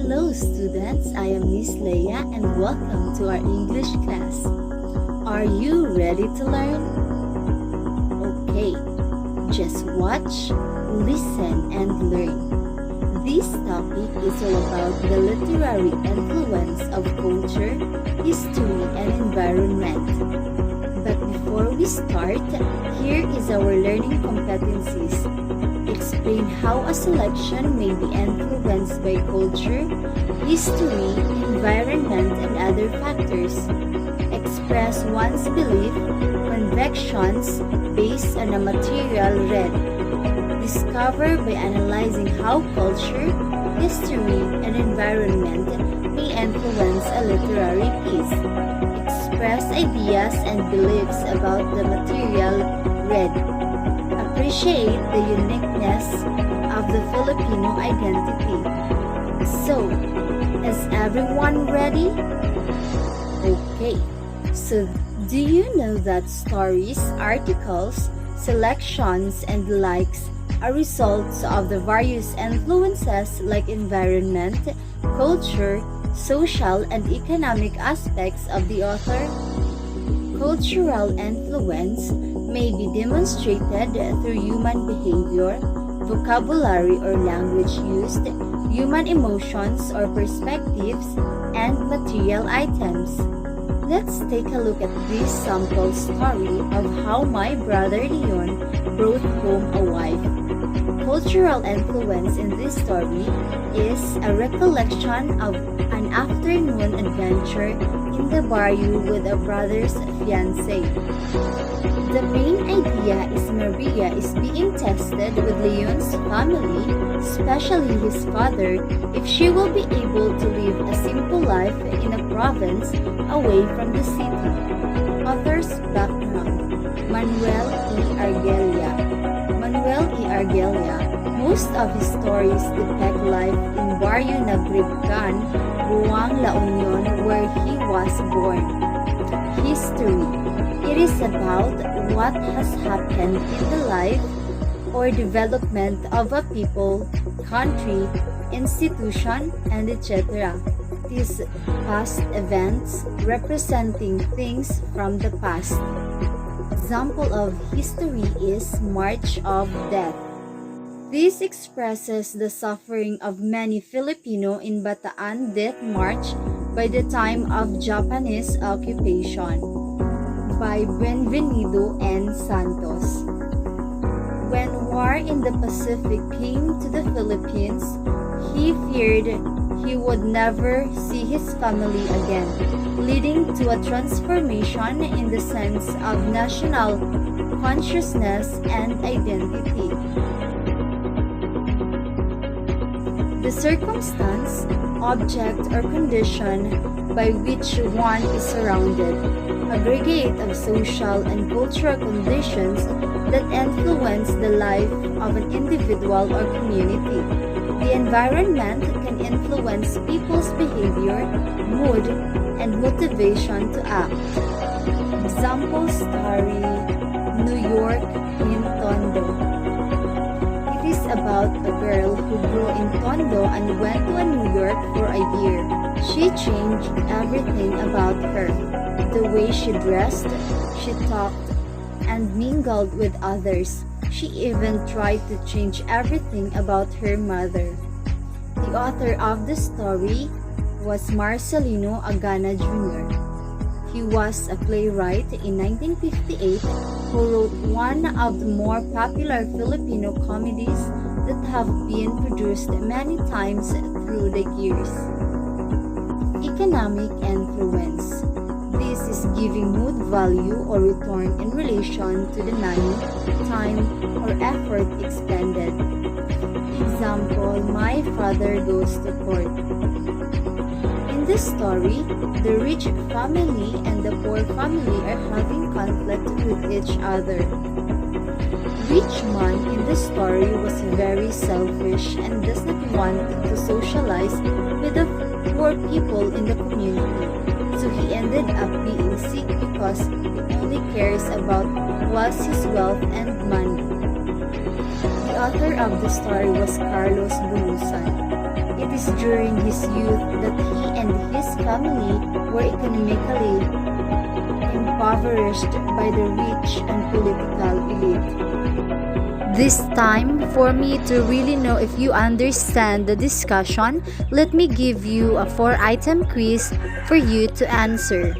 Hello students, I am Miss Leia and welcome to our English class. Are you ready to learn? Okay, just watch, listen and learn. This topic is all about the literary influence of culture, history and environment. But before we start, here is our learning competencies. Explain how a selection may be influenced by culture, history, environment, and other factors. Express one's belief, convictions based on a material read. Discover by analyzing how culture, history, and environment may influence a literary piece. Express ideas and beliefs about the material read. Appreciate the uniqueness of the Filipino identity. So, is everyone ready? Okay, so do you know that stories, articles, selections, and likes are results of the various influences like environment, culture, social, and economic aspects of the author? Cultural influence may be demonstrated through human behavior, vocabulary or language used, human emotions or perspectives, and material items. Let's take a look at this sample story of how my brother Leon brought home a wife. Cultural influence in this story is a recollection of an afternoon adventure in the bayou with a brother's fiancé. The main idea is Maria is being tested with Leon's family, especially his father, if she will be able to live a simple life in a province away from the city. Author's background: Manuel E. Argelia. Manuel E. Argelia, most of his stories depict life in Barrio Nagribcan, Buang La Union, where he was born. History: it is about what has happened in the life or development of a people, country, institution, and etc. These past events representing things from the past. Example of history is March of Death. This expresses the suffering of many Filipino in Bataan Death March by the time of Japanese occupation, by Benvenido N. Santos. When war in the Pacific came to the Philippines, he feared he would never see his family again, leading to a transformation in the sense of national consciousness and identity. The circumstance, object, or condition by which one is surrounded, aggregate of social and cultural conditions that influence the life of an individual or community. The environment can influence people's behavior, mood, and motivation to act. Example story: New York in Tondo. It is about a girl who grew in Tondo and went to New York for a year. She changed everything about her. The way she dressed, she talked, and mingled with others. She even tried to change everything about her mother. The author of the story was Marcelino Agana Jr. He was a playwright in 1958 who wrote one of the more popular Filipino comedies that have been produced many times through the years. Economic influence. This is giving mood value or return in relation to the money, time, or effort expended. Example: my father goes to court. In this story, the rich family and the poor family are having conflict with each other. Rich man in the story was very selfish and does not want to socialize with the poor people in the community. So he ended up being sick because he only cares about was his wealth and money. The author of the story was Carlos Bunusan. It is during his youth that he and his family were economically impoverished by the rich and political elite. This time, for me to really know if you understand the discussion, let me give you a 4-item quiz for you to answer.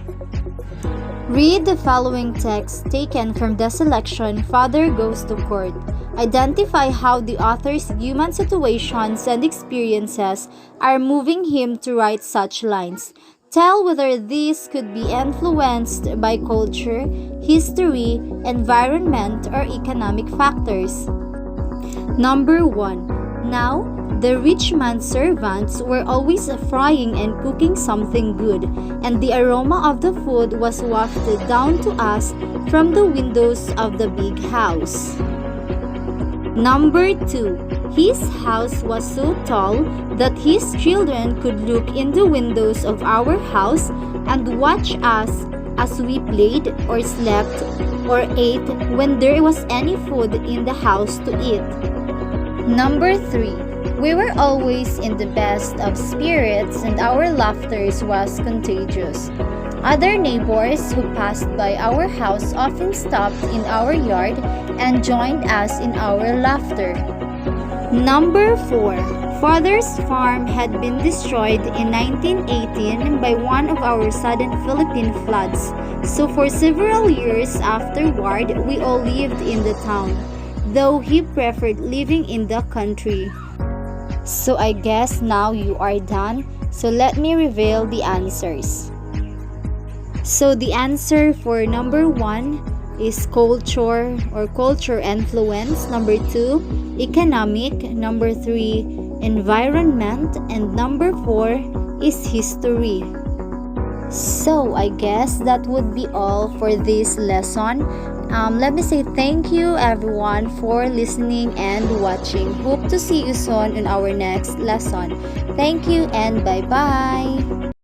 Read the following text taken from the selection Father Goes to Court. Identify how the author's human situations and experiences are moving him to write such lines. Tell whether these could be influenced by culture, history, environment, or economic factors. Number 1. Now, the rich man's servants were always frying and cooking something good, and the aroma of the food was wafted down to us from the windows of the big house. Number 2. His house was so tall that his children could look in the windows of our house and watch us as we played or slept or ate when there was any food in the house to eat. Number 3. We were always in the best of spirits and our laughter was contagious. Other neighbors who passed by our house often stopped in our yard and joined us in our laughter. Number 4. Father's farm had been destroyed in 1918 by one of our sudden Philippine floods, so for several years afterward, we all lived in the town, though he preferred living in the country. So I guess now you are done, so let me reveal the answers. So the answer for number 1 is culture or culture influence. Number 2, economic. Number 3, environment. And number 4 is history. So I guess that would be all for this lesson. Let me say thank you everyone for listening and watching. Hope to see you soon in our next lesson. Thank you and bye-bye.